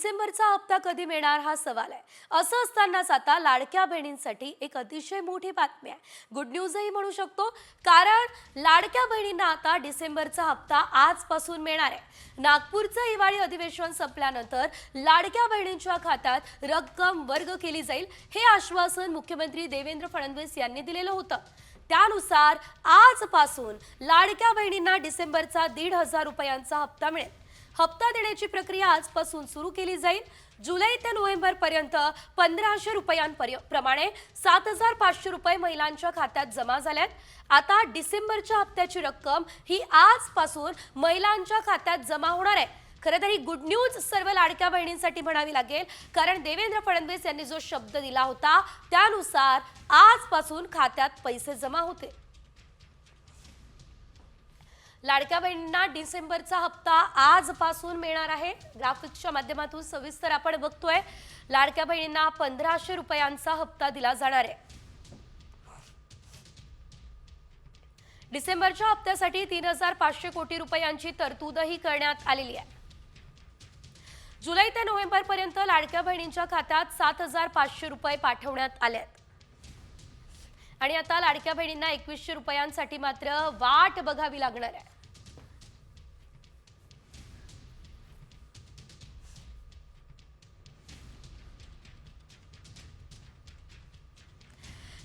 डिसेंबरचा हप्ता कधी मिळणार हा सवाल आहे. असं असतानाच आता लाडक्या बहिणींसाठी एक अतिशय मोठी बातमी आहे. गुड न्यूजही म्हणू शकतो, कारण लाडक्या बहिणींना आता डिसेंबरचा हप्ता आजपासून मिळणार आहे. नागपूरचं हिवाळी अधिवेशन संपल्यानंतर लाडक्या बहिणींच्या खात्यात रक्कम वर्ग केली जाईल, हे आश्वासन मुख्यमंत्री देवेंद्र फडणवीस यांनी दिलेलं होतं. त्यानुसार आजपासून लाडक्या बहिणींना डिसेंबरचा 1,500 रुपयांचा हप्ता मिळेल. हप्ता देण्याची प्रक्रिया आजपासून सुरू केली जाईल. जुलै ते नोव्हेंबर पर्यंत 1,500 रुपयांप्रमाणे 7,500 रुपये महिलांच्या खात्यात जमा झाल्यात. आता डिसेंबरच्या हप्त्याची रक्कम ही आजपासून महिलांच्या खात्यात जमा होणार आहे. खरं तर ही गुड न्यूज सर्व लाडक्या बहिणींसाठी म्हणावी लागेल, कारण देवेंद्र फडणवीस यांनी जो शब्द दिला होता त्यानुसार आजपासून खात्यात पैसे जमा होते. लाडक्या बहिणींना डिसेंबरचा हप्ता आजपासून मिळणार आहे. ग्राफिक्सच्या माध्यमातून सविस्तर आपण बघतोय. लाडक्या बहिणींना 1,500 रुपयांचा हप्ता दिला जाणार आहे. डिसेंबरच्या हप्त्यासाठी 3,500 कोटी रुपयांची तरतूदही करण्यात आलेली आहे. जुलै ते नोव्हेंबर पर्यंत लाडक्या बहिणींच्या खात्यात 7,500 रुपये पाठवण्यात आले आहेत. आणि आता लाडक्या बहिणींना 2,100 रुपयांसाठी मात्र वाट बघावी लागणार आहे.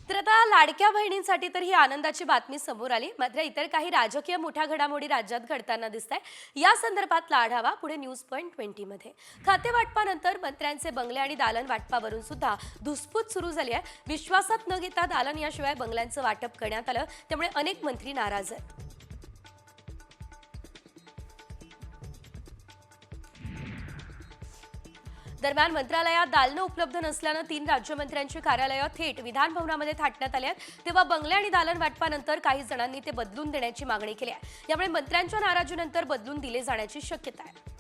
तर आता लाडक्या बहिणींसाठी तर ही आनंदाची बातमी समोर आली. मात्र इतर काही राजकीय मोठ्या घडामोडी राज्यात घडताना दिसत आहे. या संदर्भातला आढावा पुढे न्यूज.20 मध्ये. खाते वाटपानंतर मंत्र्यांचे बंगले आणि दालन वाटपावरून सुद्धा धुसफूस सुरू झाली आहे. विश्वासात न घेता दालन याशिवाय बंगल्यांचं वाटप करण्यात आलं, त्यामुळे अनेक मंत्री नाराज आहेत. दरम्यान मंत्रालयात दालनं उपलब्ध नसल्यानं 3 राज्यमंत्र्यांची कार्यालयं थेट विधान भवनामध्ये थाटण्यात आली आहेत. तेव्हा बंगले आणि दालन वाटपानंतर काही जणांनी ते बदलून देण्याची मागणी केली आहे. यामुळे मंत्र्यांच्या नाराजीनंतर बदलून दिले जाण्याची शक्यता आहे.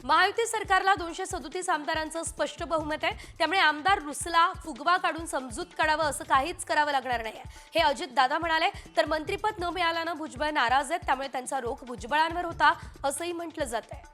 महायुती सरकारला 237 आमदारांचं स्पष्ट बहुमत आहे. त्यामुळे आमदार रुसला, फुगवा काढून समजूत काढावं असं काहीच करावं लागणार नाही, हे अजित दादा म्हणाले. तर मंत्रिपद न मिळाल्यानं भुजबळ नाराज आहेत, त्यामुळे त्यांचा रोख भुजबळांवर होता असंही म्हटलं जात आहे.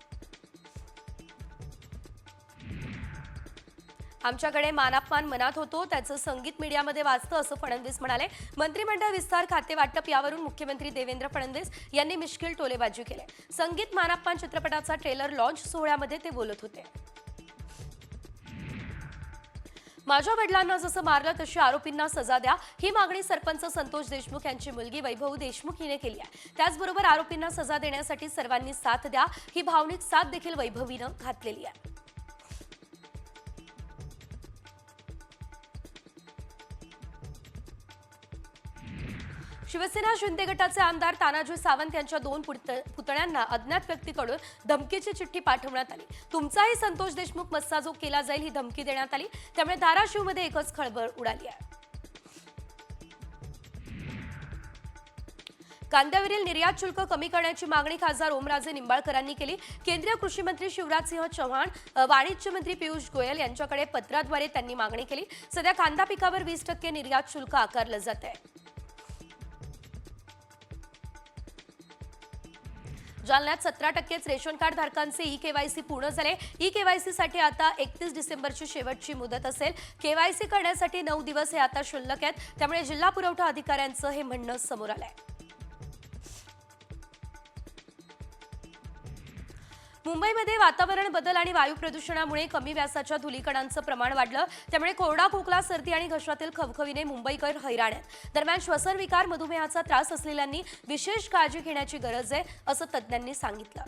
आमच्याकडे मानापमान मनात होतो, त्याचं संगीत मीडियामध्ये वाचतं असं फडणवीस म्हणाले. मंत्रिमंडळ विस्तार, खाते वाटप यावरून मुख्यमंत्री देवेंद्र फडणवीस यांनी मिश्किल टोलेबाजी केली. संगीत मानापमान चित्रपटाचा ट्रेलर लॉन्च सोहळ्यामध्ये ते बोलत होते. माझ्या वडिलांना जसं मारलं तशी आरोपींना सजा द्या, ही मागणी सरपंच संतोष देशमुख यांची मुलगी वैभव देशमुख हिने केली आहे. त्याचबरोबर आरोपींना सजा देण्यासाठी सर्वांनी साथ द्या, ही भावनिक साथ देखील वैभवीनं घातलेली आहे. शिवसेना शिंदे गटाचे आमदार तानाजी सावंत यांच्या 2 पुतण्यांना अज्ञात व्यक्तीकडून धमकीची चिठ्ठी पाठवण्यात आली. तुमचाही संतोष देशमुख मस्साजोग केला जाईल, ही धमकी देण्यात आली. त्यामुळे धाराशिवमध्ये एकच खळबळ उडाली आहे. कांद्यावरील निर्यात शुल्क कमी करण्याची मागणी खासदार ओमराजे निंबाळकरांनी केली. केंद्रीय कृषी मंत्री शिवराज सिंह चौहान, वाणिज्य मंत्री पियुष गोयल यांच्याकडे पत्राद्वारे त्यांनी मागणी केली. सध्या कांदा पिकावर 20% निर्यात शुल्क आकारलं जात आहे. जालन्यात 17%च रेशन कार्ड धारकांचे ई-केवायसी पूर्ण झाले. ई-केवायसी साठी आता 31 डिसेंबरची शेवटची मुदत असेल. केवायसी करण्यासाठी 9 दिवस हे आता शिल्लक आहेत. त्यामुळे जिल्हा पुरवठा अधिकाऱ्यांचं हे म्हणणं समोर आलंय. मुंबईमध्ये वातावरण बदल आणि वायू प्रदूषणामुळे कमी व्यासाच्या धुलीकणांचं प्रमाण वाढलं. त्यामुळे कोरडा, खोकला, सर्दी आणि घशातील खवखवीने मुंबईकर हैराण आहेत. दरम्यान श्वसन विकार, मधुमेहाचा त्रास असलेल्यांनी विशेष काळजी घेण्याची गरज आहे असं तज्ज्ञांनी सांगितलं.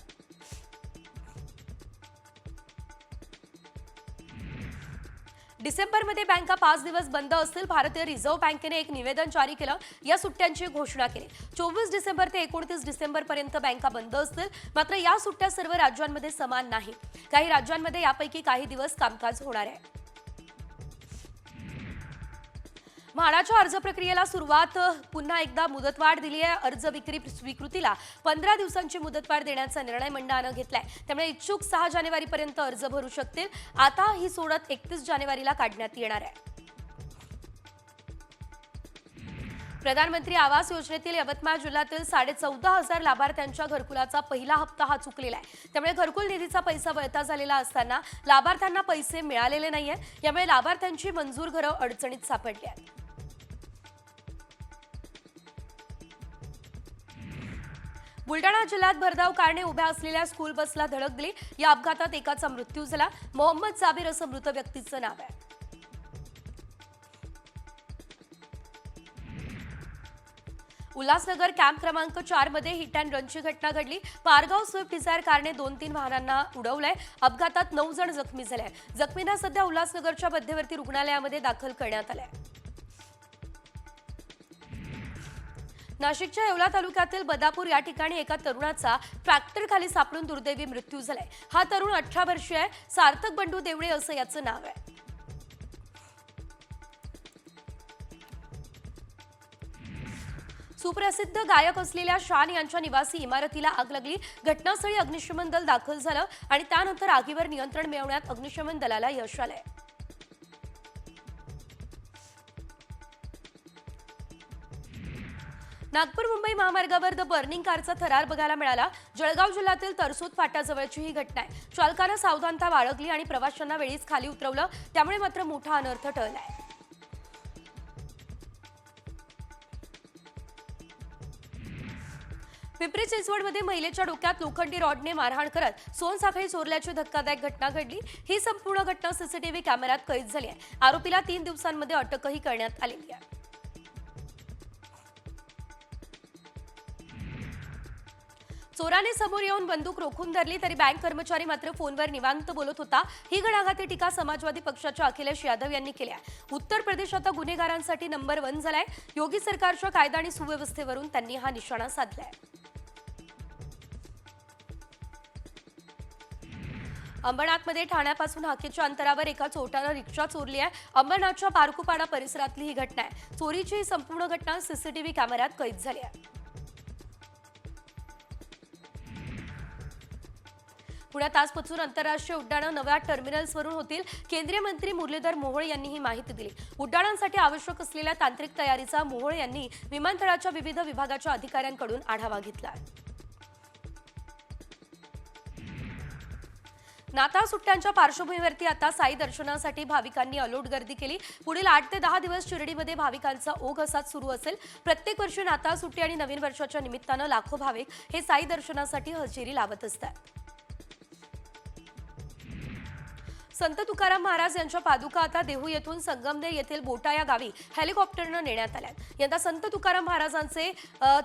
डिसेंबरमध्ये बँका 5 दिवस बंद असतील. भारतीय रिझर्व्ह बँकेने एक निवेदन जारी केलं. या सुट्ट्यांची घोषणा केली. 24 डिसेंबर ते 29 डिसेंबर पर्यंत बँका बंद असतील. मात्र या सुट्ट्या सर्व राज्यांमध्ये समान नाही. काही राज्यांमध्ये यापैकी काही दिवस कामकाज होणार आहे. म्हाडाच्या अर्ज प्रक्रियेला सुरुवात, पुन्हा एकदा मुदतवाढ दिली आहे. अर्ज स्वीकृतीला 15 दिवसांची मुदतवाढ देण्याचा निर्णय मंडळानं घेतलाय. त्यामुळे इच्छुक 6 जानेवारीपर्यंत अर्ज भरू शकतील. आता ही सोडत 31 जानेवारीला काढण्यात येणार आहे. प्रधानमंत्री आवास योजनेतील यवतमाळ जिल्ह्यातील 14,500 लाभार्थ्यांच्या घरकुलाचा पहिला हप्ता हा चुकलेला आहे। त्यामुळे घरकुल निधीचा पैसा वळता झालेला असताना लाभार्थ्यांना पैसे मिळालेले नाहीये। यामुळे लाभार्थ्यांची मंजूर घरं अडचणीत सापडली आहेत। बुलडाणा जिल्ह्यात भरधाव कारने उभ्या असलेल्या स्कूल बसला धडक दिली। या अपघातात एकाचा मृत्यू झाला। मोहम्मद जाबीर असं मृत व्यक्तीचं नाव आहे। उल्हासनगर कॅम्प क्रमांक 4 मध्ये हिट अँड रनची घटना घडली। पारगाव स्विफ्ट डिझायर कारने 2-3 वाहनांना उडवलंय। अपघातात 9 जण जखमी झाले। जखमींना सध्या उल्हासनगरच्या मध्यवर्ती रुग्णालयामध्ये दाखल करण्यात आलंय। नाशिकच्या येवला तालुक्यातील बदापूर या ठिकाणी एका तरुणाचा ट्रॅक्टर खाली सापडून दुर्दैवी मृत्यू झालाय। हा तरुण 18 वर्षीय आहे। सार्थक बंडू देवळे असं याचं नाव आहे। सुप्रसिद्ध गायक असलेल्या शान यांच्या निवासी इमारतीला आग लागली। घटनास्थळी अग्निशमन दल दाखल झालं आणि त्यानंतर आगीवर नियंत्रण मिळवण्यात अग्निशमन दलाला यश आलंय। नागपूर मुंबई महामार्गावर द बर्निंग कारचा थरार बघायला मिळाला। जळगाव जिल्ह्यातील तरसोद फाट्याजवळची ही घटना आहे। चालकानं सावधानता बाळगली आणि प्रवाशांना वेळीच खाली उतरवलं, त्यामुळे मात्र मोठा अनर्थ टळलाय। पिंपरी चिंचवडमध्ये महिलेच्या डोक्यात लोखंडी रॉडने मारहाण करत सोनसाखळी चोरल्याची धक्कादायक घटना घडली। ही संपूर्ण घटना सीसीटीव्ही कॅमेऱ्यात कैद झाली आहे। आरोपीला 3 दिवसांमध्ये अटकही करण्यात आलेली आहे। चोराने समोर येऊन बंदूक रोखून धरली तरी बँक कर्मचारी मात्र फोनवर निवांत बोलत होता। ही घणाघाती टीका समाजवादी पक्षाच्या अखिलेश यादव यांनी केली आहे। उत्तर प्रदेश आता गुन्हेगारांसाठी नंबर 1 झालाय। योगी सरकारच्या कायदा आणि सुव्यवस्थेवरून त्यांनी हा निशाणा साधलाय। अंबरनाथमध्ये ठाण्यापासून हाकेच्या अंतरावर एका चोरट्यानं रिक्षा चोरली आहे। अंबरनाथच्या बारकुपाडा परिसरातली ही घटना आहे। चोरीची ही संपूर्ण घटना सीसीटीव्ही कॅमेऱ्यात कैद झाली आहे। पुण्यात आजपासून आंतरराष्ट्रीय उड्डाणं नव्या टर्मिनल्सवरून होतील। केंद्रीय मंत्री मुरलीधर मोहोळ यांनी ही माहिती दिली। उड्डाणांसाठी आवश्यक असलेल्या तांत्रिक तयारीचा मोहोळ यांनी विमानतळाच्या विविध विभागाच्या अधिकाऱ्यांकडून आढावा घेतला। नाताळ सुट्ट्यांच्या पार्श्वभूमीवरती आता साई दर्शनासाठी भाविकांनी अलोट गर्दी केली। पुढील 8 ते 10 दिवस शिर्डीमध्ये भाविकांचा ओघ असाच सुरू असेल। प्रत्येक वर्षी नाताळ सुट्टी आणि नवीन वर्षाच्या निमित्तानं लाखो भाविक हे साई दर्शनासाठी हजेरी लावत असतात। संत तुकाराम महाराज यांच्या पादुका आता देहू येथून संगमनेर येथील बोटा या गावी हेलिकॉप्टरनं नेण्यात आल्या। यंदा संत तुकाराम महाराजांचे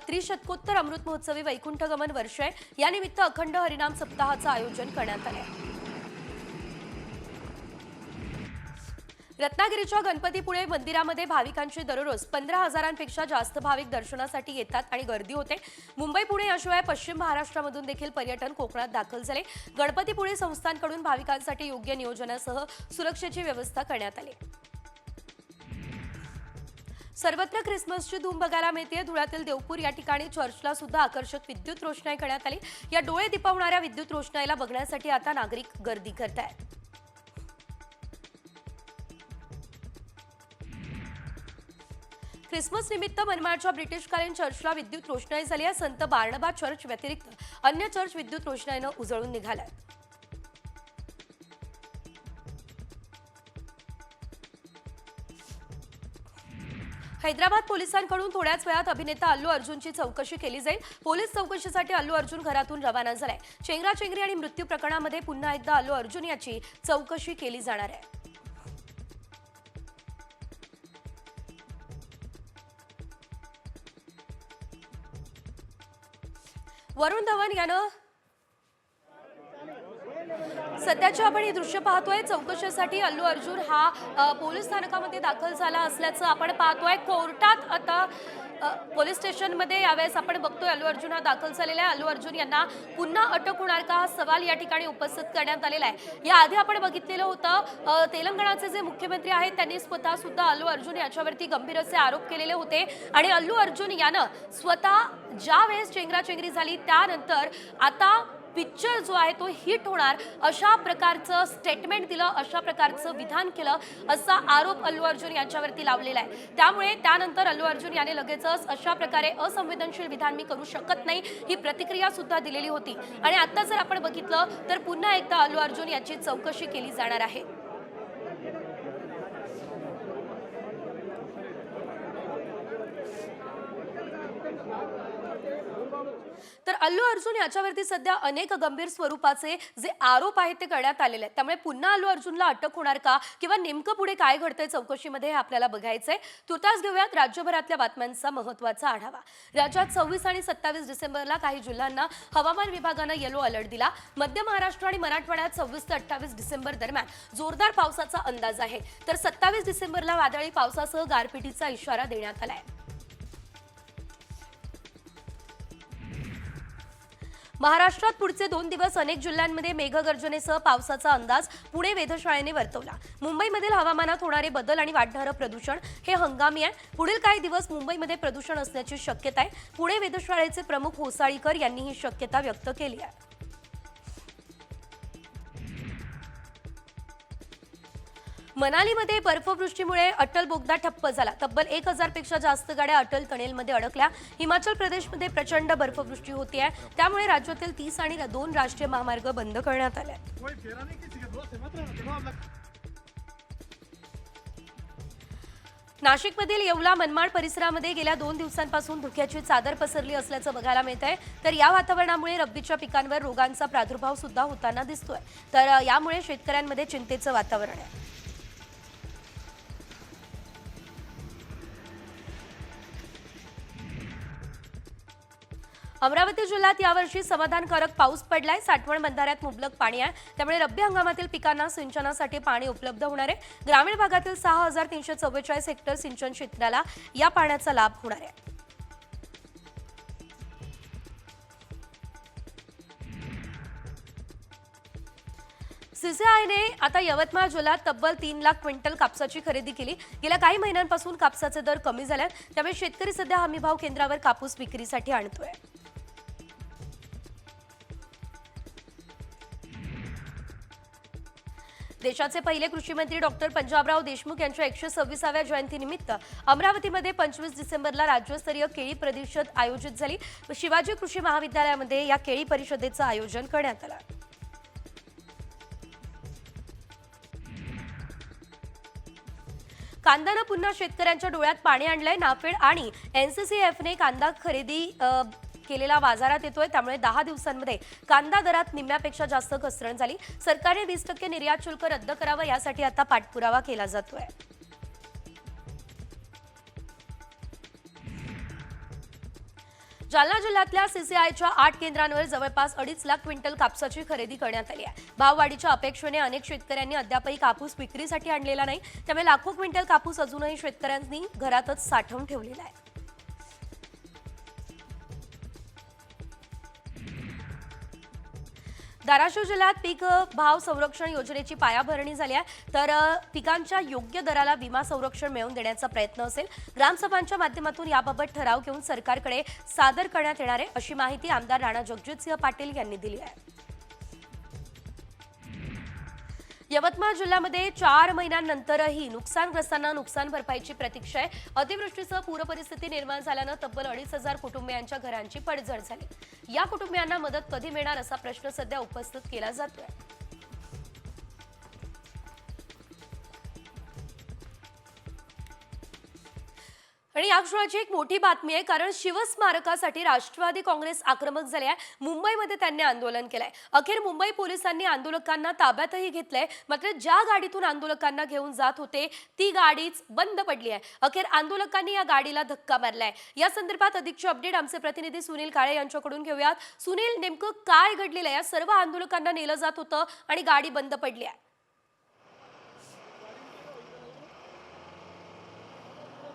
त्रिशतकोत्तर अमृत महोत्सवी वैकुंठगमन वर्ष आहे। या निमित्त अखंड हरिनाम सप्ताहाचं आयोजन करण्यात आलं आहे। रत्नागिरीच्या गणपतीपुळे मंदिरामध्ये भाविकांची दररोज 15,000पेक्षा जास्त भाविक दर्शनासाठी येतात आणि गर्दी होते। मुंबई पुणे याशिवाय पश्चिम महाराष्ट्रामधून देखील पर्यटन कोकणात दाखल झाले। गणपतीपुळे संस्थांकडून भाविकांसाठी योग्य नियोजनासह सुरक्षेची व्यवस्था करण्यात आली। सर्वत्र ख्रिसमसची धूम बघायला मिळते। धुळ्यातील देवपूर या ठिकाणी चर्चला सुद्धा आकर्षक विद्युत रोषणाई करण्यात आली। या डोळे दिपवणाऱ्या विद्युत रोषणाईला बघण्यासाठी आता नागरिक गर्दी करत आहेत। ख्रिसमस निमित्त मनमाडच्या ब्रिटिशकालीन चर्चला विद्युत रोषणाई झाली आहे। संत बार्नबा चर्च व्यतिरिक्त अन्य चर्च विद्युत रोषणाईनं उजळून निघाल्यात। हैदराबाद पोलिसांकडून थोड्याच वेळात अभिनेता अल्लू अर्जुनची चौकशी केली जाईल। पोलीस चौकशीसाठी अल्लू अर्जुन घरातून रवाना झालाय। चेंगराचेंगरी आणि मृत्यू प्रकरणामध्ये पुन्हा एकदा अल्लू अर्जुन याची चौकशी केली जाणार आहे। वरुण धवन यानं सध्याची आपण ही दृश्य पाहतोय। चौकशीसाठी अल्लू अर्जुन हा पोलीस स्थानकामध्ये दाखल झाला असल्याचं आपण पाहतोय। कोर्टात आता पोलीस स्टेशनमध्ये यावेळेस आपण बघतोय अल्लू अर्जुन हा दाखल झालेला आहे। अल्लू अर्जुन यांना पुन्हा अटक होणार का हा सवाल या ठिकाणी उपस्थित करण्यात आलेला आहे। याआधी आपण बघितलेलं होतं तेलंगणाचे जे मुख्यमंत्री आहेत त्यांनी स्वतः सुद्धा अल्लू अर्जुन याच्यावरती गंभीर असे आरोप केलेले होते आणि अल्लू अर्जुन यानं स्वतः ज्या वेळेस चेंगराचेंगरी झाली त्यानंतर आता पिक्चर जो आहे तो हिट होणार अशा प्रकारचं स्टेटमेंट दिलं, अशा प्रकारचं विधान केलं असा आरोप अल्लू अर्जुन यांच्यावरती लावलेला आहे। त्यामुळे त्यानंतर अल्लू अर्जुन याने लगेचच अशा प्रकारे असंवेदनशील विधान मी करू शकत नाही ही प्रतिक्रिया सुद्धा दिलेली होती। आणि आता जर आपण बघितलं तर पुन्हा एकदा अल्लू अर्जुन याची चौकशी केली जाणार आहे। तर अल्लू अर्जुन याच्यावरती सध्या अनेक गंभीर स्वरूपाचे जे आरोप आहेत ते करण्यात आलेले आहेत। त्यामुळे पुन्हा अल्लू अर्जुनला अटक होणार का किंवा नेमकं पुढे काय घडतंय चौकशीमध्ये हे आपल्याला बघायचंय। तुर्तास घेऊयात राज्यभरातल्या बातम्यांचा महत्त्वाचा आढावा। राज्यात 26 आणि 27 डिसेंबरला काही जिल्ह्यांना हवामान विभागानं येलो अलर्ट दिला। मध्य महाराष्ट्र आणि मराठवाड्यात 26 ते 28 डिसेंबर दरम्यान जोरदार पावसाचा अंदाज आहे। तर 27 डिसेंबरला वादळी पावसासह गारपिटीचा इशारा देण्यात आलाय। महाराष्ट्रात पुढचे 2 दिवस अनेक जिल्ह्यांमध्ये मेघगर्जनेसह पावसाचा अंदाज पुणे वेधशाळेने वर्तवला। मुंबईमधील हवामानात होणारे बदल आणि वाढणारं प्रदूषण हे हंगामी आहे। पुढील काही दिवस मुंबईमध्ये प्रदूषण असण्याची शक्यता आहे। पुणे वेधशाळेचे प्रमुख होसाळीकर यांनी ही शक्यता व्यक्त केली आहे। मनालीमध्ये बर्फवृष्टीमुळे अटल बोगदा ठप्प झाला। तब्बल 1000 पेक्षा जास्त गाड्या अटल टनेलमध्ये अडकल्या। हिमाचल प्रदेशमध्ये प्रचंड बर्फवृष्टी होती आहे। त्यामुळे राज्यातील 30 आणि 2 राष्ट्रीय महामार्ग बंद करण्यात आले। नाशिकमधील येवला मनमाड परिसरामध्ये गेल्या 2 दिवसांपासून धुक्याची चादर पसरली असल्याचं बघायला मिळत आहे। तर या वातावरणामुळे रब्बीच्या पिकांवर रोगांचा प्रादुर्भाव सुद्धा होताना दिसतोय। तर यामुळे शेतकऱ्यांमध्ये चिंतेचं वातावरण आहे। अमरावती जिल्ह्यात यावर्षी समाधानकारक पाऊस पडलाय। साठवण बंधाऱ्यात मुबलक पाणी आहे। त्यामुळे रब्बी हंगामातील पिकांना सिंचनासाठी पाणी उपलब्ध होणार आहे। ग्रामीण भागातील 6344 हेक्टर सिंचन क्षेत्राला या पाण्याचा लाभ होणार आहे। सीसीआयने आता यवतमाळ जिल्ह्यात तब्बल 3 लाख क्विंटल कापसाची खरेदी केली। गेल्या काही महिन्यांपासून कापसाचे दर कमी झालेत। त्यामुळे शेतकरी सध्या हमीभाव केंद्रावर कापूस विक्रीसाठी आणतोय। देशाचे पहिले कृषी मंत्री डॉक्टर पंजाबराव देशमुख यांच्या 126व्या जयंतीनिमित्त अमरावतीमध्ये 25 डिसेंबरला राज्यस्तरीय केळी परिषद आयोजित झाली। शिवाजी कृषी महाविद्यालयामध्ये या केळी परिषदेचं आयोजन करण्यात आलं। कांद्यानं पुन्हा शेतकऱ्यांच्या डोळ्यात पाणी आणलंय। नाफेड आणि एनसीसीएफने कांदा खरेदी केलेला बाजारात येतोय। त्यामुळे 10 दिवसांमध्ये कांदा दरात निम्म्यापेक्षा जास्त घसरण झाली। सरकारने 20% निर्यात शुल्क रद्द करावं यासाठी आता पाठपुरावा केला जातोय। जालना जिल्ह्यातल्या सीसीआयच्या 8 केंद्रांवर जवळपास 2.5 लाख क्विंटल कापसाची खरेदी करण्यात आली आहे। भाववाढीच्या अपेक्षेने अनेक शेतकऱ्यांनी अद्यापही कापूस विक्रीसाठी आणलेला नाही। त्यामुळे लाखो क्विंटल कापूस अजूनही शेतकऱ्यांनी घरातच साठवून ठेवलेला आहे। धाराशिव जिल्ह्यात पीक भाव संरक्षण योजनेची पायाभरणी झाली आहे। तर पिकांच्या योग्य दराला विमा संरक्षण मिळवून देण्याचा प्रयत्न असेल। ग्रामसभांच्या माध्यमातून याबाबत ठराव घेऊन सरकारकडे सादर करण्यात येणार आहे अशी माहिती आमदार राणा जगजितसिंह पाटील यांनी दिली आहे। यवतमाळ जिल्ह्यामध्ये 4 महिन्यांनंतरही नुकसानग्रस्तांना नुकसान भरपाईची प्रतीक्षा आहे। अतिवृष्टीसह पूरपरिस्थिती निर्माण झाल्यानं तब्बल 2,500 कुटुंबियांच्या घरांची पडझड झाली। या कुटुंबियांना मदत कधी मिळणार असा प्रश्न सध्या उपस्थित केला जातोय। आणि या क्षणाची एक मोठी बातमी आहे, कारण शिवस्मारकासाठी राष्ट्रवादी काँग्रेस आक्रमक झाले आहे। मुंबईमध्ये त्यांनी आंदोलन केलंय। अखेर मुंबई पोलिसांनी आंदोलकांना ताब्यातही घेतलंय। मात्र ज्या गाडीतून आंदोलकांना घेऊन जात होते ती गाडीच बंद पडली आहे। अखेर आंदोलकांनी या गाडीला धक्का मारलाय। या संदर्भात अधिकचे अपडेट आमचे प्रतिनिधी सुनील काळे यांच्याकडून घेऊयात। सुनील, नेमकं काय घडलेलं आहे? या सर्व आंदोलकांना नेलं जात होतं आणि गाडी बंद पडली आहे।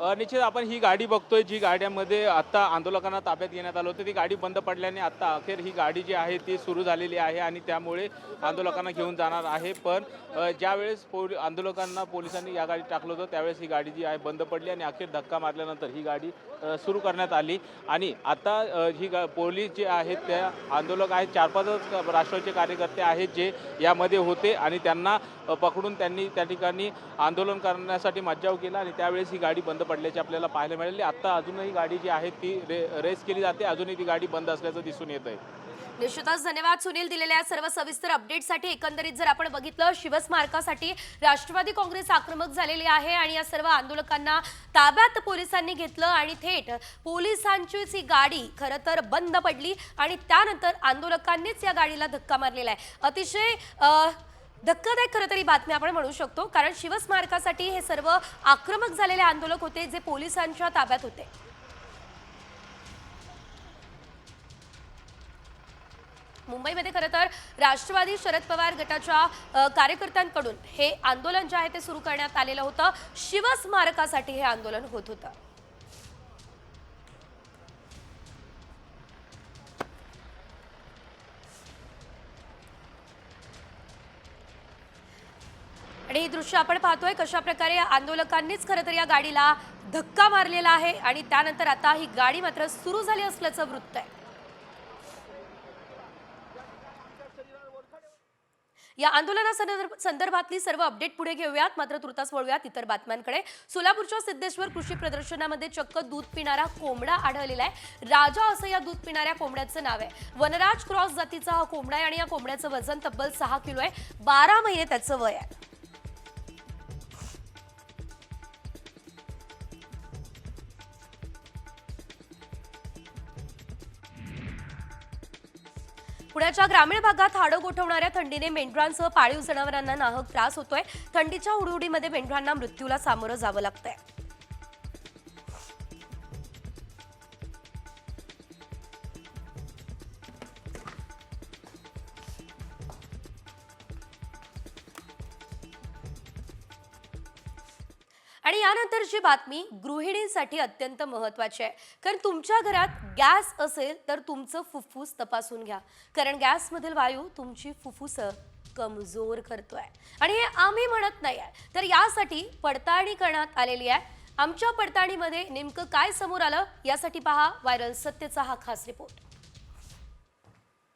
निश्चित आपण ही गाडी बघतोय, जी गाड्यामध्ये आता आंदोलकांना ताब्यात घेण्यात आलं होतं. ती गाडी बंद पडल्याने आता अखेर ही गाडी जी आहे ती सुरू झालेली आहे आणि त्यामुळे आंदोलकांना घेऊन जाणार आहे. पण ज्यावेळेस आंदोलकांना पोलिसांनी या गाडीत टाकलं होतं त्यावेळेस ही गाडी जी आहे बंद पडली आणि अखेर धक्का मारल्यानंतर ही गाडी सुरू करण्यात आली. आणि आता पोलीस जे आहेत त्या आंदोलक आहेत 4-5 राष्ट्रवादीचे कार्यकर्ते आहेत जे यामध्ये होते आणि त्यांना पकडून त्यांनी त्या ठिकाणी आंदोलन करण्यासाठी मज्जाव केला आणि त्यावेळेस ही गाडी बंद पडल्याचे आपल्याला पाहायला मिळाले. आता अजूनही गाडी जी आहे ती रेस केली जाते, अजूनही ती गाडी बंद असल्याचं दिसून येत आहे. निश्चितच धन्यवाद सुनील दिलेल्या सर्व सविस्तर अपडेटसाठी. एकंदरीत जर आपण बघितलं शिवस्मारकासाठी राष्ट्रवादी काँग्रेस आक्रमक झालेली आहे आणि या सर्व आंदोलकांना ताब्यात पोलिसांनी घेतलं आणि थेट पोलिसांचीच ही गाडी खरं तर बंद पडली आणि त्यानंतर आंदोलकांनीच या गाडीला धक्का मारलेला आहे. अतिशय धक्कादायक खरं तरी बातमी आपण म्हणू शकतो, कारण शिवस्मारकासाठी हे सर्व आक्रमक झालेले आंदोलक होते जे पोलिसांच्या ताब्यात होते. मुंबईमध्ये खरं तर राष्ट्रवादी शरद पवार गटाच्या कार्यकर्त्यांकडून हे आंदोलन जे आहे ते सुरू करण्यात आलेलं होतं. शिवस्मारकासाठी हे आंदोलन होत होतं. आणि ही दृश्य आपण पाहतोय कशा प्रकारे आंदोलकांनीच खरं तर या गाडीला धक्का मारलेला आहे आणि त्यानंतर आता ही गाडी मात्र सुरू झाली असल्याचं वृत्त आहे. या आंदोलनासंदर्भातली सर्व अपडेट पुढे घेऊयात, मात्र तुर्तास वळूयात इतर बातम्यांकडे. सोलापूरच्या सिद्धेश्वर कृषी प्रदर्शनामध्ये चक्क दूध पिणारा कोंबडा आढळलेला आहे. राजा असं या दूध पिणाऱ्या कोंबड्याचं नाव आहे. वनराज क्रॉस जातीचा हा कोंबडा आहे आणि या कोंबड्याचं वजन तब्बल 6 किलो आहे. 12 महिने त्याचं वय आहे. पुण्याच्या ग्रामीण भागात हाडं गोठवणाऱ्या थंडीने मेंढरांसह पाळीव जनावरांना नाहक त्रास होतोय. थंडीच्या हुडहुडीमध्ये मेंढरांना मृत्यूला सामोरं जावं लागतंय. आणि यानंतरची बातमी गृहिणींसाठी अत्यंत महत्त्वाची आहे, कारण तुमच्या घरात गॅस असेल तर तुमचं फुफ्फुस तपासून घ्या, कारण गॅसमधील वायू तुमची फुफ्फुस कमजोर करतोय. आणि हे आम्ही म्हणत नाही आहे, तर यासाठी पडताळणी करण्यात आलेली आहे. आमच्या पडताळणीमध्ये नेमकं काय समोर आलं यासाठी पहा व्हायरल सत्यचा हा खास रिपोर्ट.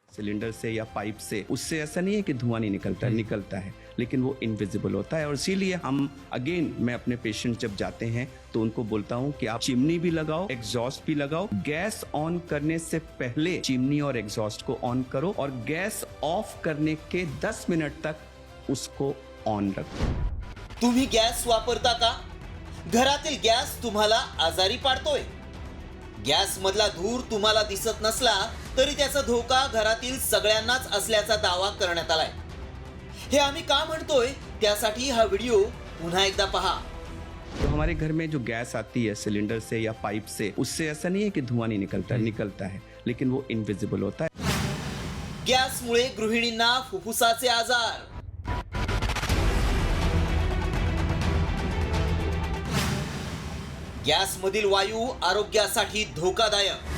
सिलेंडर से या पाइप से, उससे ऐसा नहीं है कि धुआं नहीं निकलता है, लेकिन वो इनविजिबल होता है. और इसीलिए हम अगेन, मैं अपने पेशेंट जब जाते हैं तो उनको बोलता हूँ कि आप चिमनी भी लगाओ, एग्जॉस्ट भी लगाओ. गैस ऑन करने से पहले चिमनी और एग्जॉस्ट को ऑन करो और गैस ऑफ करने के 10 मिनट तक उसको ऑन रखो. तुम्ही गॅस वापरता का? घरातील गॅस तुम्हाला आजारी पाडतोय? गॅस मधला धूर तुम्हाला दिसत नसला तरी त्याचा धोका घरातील सगळ्यांनाच असल्याचा दावा करण्यात आलाय. हे आम्ही का म्हणतोय त्यासाठी हा व्हिडिओ पुन्हा एकदा पहा. तो हमारे घर में जो गैस आती है सिलेंडर से या पाइप से, उससे ऐसा नहीं है कि धुआं नहीं निकलता है, लेकिन वो इनविजिबल होता है. गॅसमुळे गृहिणींना फुफ्फुसाचे आजार. गॅसमधील वायू आरोग्यासाठी धोकादायक.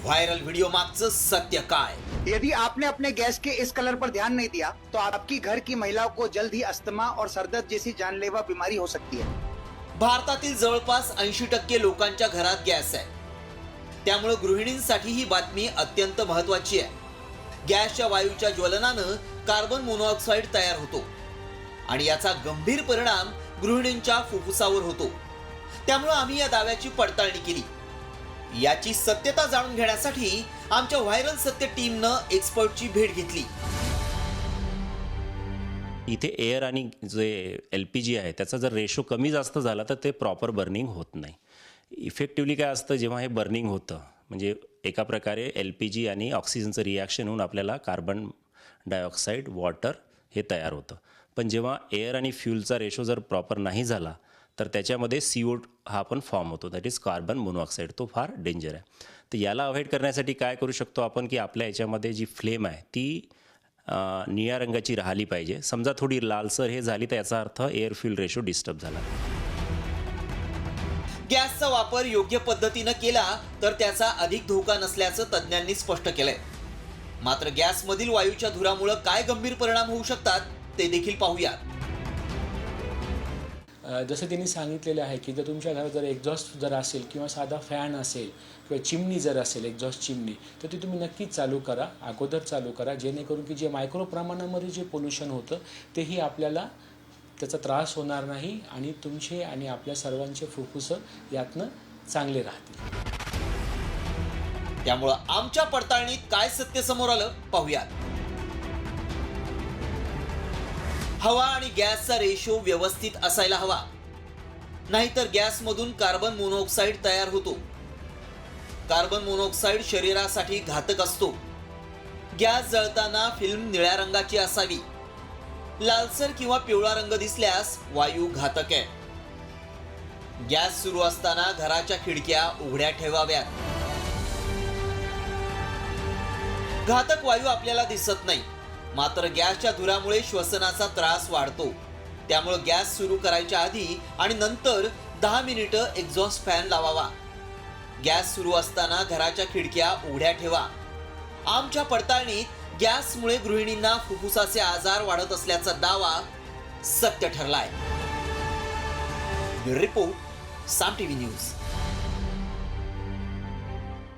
वायरल वीडियो मागचं सत्य काय? यदि आपने अपने गैस के इस कलर पर ध्यान नहीं दिया तो आपकी घर की महिलाओं को जल्द ही अस्थमा और सरदर्द जैसी जानलेवा बीमारी हो सकती है. भारतातील जवळपास 80% लोकांच्या घरात गॅस आहे. त्यामुळे गृहिणींसाठी ही बातमी अत्यंत महत्त्वाची आहे. गॅसच्या वायूच्या ज्वलनानं कार्बन मोनॉक्साईड तयार होतो आणि याचा गंभीर परिणाम गृहिणींच्या फुफ्फुसावर होतो. त्यामुळे आम्ही या दाव्याची पडताळणी केली. याची सत्यता जाणून घेण्यासाठी आमच्या व्हायरल सत्य टीमनं एक्सपर्टची भेट घेतली. इथे एअर आणि जे LPG आहे त्याचा जर रेशो कमी जास्त झाला तर ते प्रॉपर बर्निंग होत नाही. इफेक्टिवली काय असतं, जेव्हा हे बर्निंग होतं म्हणजे एका प्रकारे LPG आणि ऑक्सिजनचं रिॲक्शन होऊन आपल्याला कार्बन डायऑक्साईड, वॉटर हे तयार होतं. पण जेव्हा एअर आणि फ्यूलचा रेशो जर प्रॉपर नाही झाला तर त्याच्यामध्ये CO हा पण फॉर्म होतो, दॅट इज कार्बन मोनॉक्साईड. तो फार डेंजर आहे. तर याला अवॉइड करण्यासाठी काय करू शकतो आपण, की आपल्या याच्यामध्ये जी फ्लेम आहे ती निळ्या रंगाची राहिली पाहिजे. समजा थोडी लालसर हे झाली तर याचा अर्थ एअर फ्यूल रेशो डिस्टर्ब झाला. गॅसचा वापर योग्य पद्धतीनं केला तर त्याचा अधिक धोका नसल्याचं तज्ज्ञांनी स्पष्ट केलंय. मात्र गॅसमधील वायूच्या धुरामुळे काय गंभीर परिणाम होऊ शकतात ते देखील पाहूया. जसं त्यांनी सांगितलेलं आहे की जर तुमच्या घरात जर एक्झॉस्ट जर असेल किंवा साधा फॅन असेल किंवा चिमणी जर असेल, एक्झॉस्ट चिमणी, तर ती तुम्ही नक्कीच चालू करा, अगोदर चालू करा, जेणेकरून की जे मायक्रो प्रमाणामध्ये जे पोल्युशन होतं तेही आपल्याला त्याचा त्रास होणार नाही आणि तुमचे आणि आपल्या सर्वांचे फुफ्फुसं यातनं चांगले राहतील. त्यामुळं आमच्या पडताळणीत काय सत्य समोर आलं पाहूयात. हवा आणि गॅसचा रेशो व्यवस्थित असायला हवा, नाहीतर गॅसमधून कार्बन मोनॉक्साईड तयार होतो. कार्बन मोनॉक्साईड शरीरासाठी घातक असतो. गॅस जळताना फिल्म निळ्या रंगाची असावी. लालसर किंवा पिवळा रंग दिसल्यास वायू घातक आहे. गॅस सुरू असताना घराच्या खिडक्या उघड्या ठेवाव्यात. घातक वायू आपल्याला दिसत नाही, मात्र गॅसच्या धुरामुळे श्वसनाचा त्रास वाढतो. त्यामुळे गॅस सुरू करायच्या आधी आणि नंतर 10 मिनिटं एक्झॉस्ट फॅन लावावा. गॅस सुरू असताना घराच्या खिडक्या उघड्या ठेवा. आमच्या पडताळणीत गॅसमुळे गृहिणींना फुफ्फुसाचे आजार वाढत असल्याचा दावा सत्य ठरलाय. रिपोर्ट साम टीव्ही न्यूज.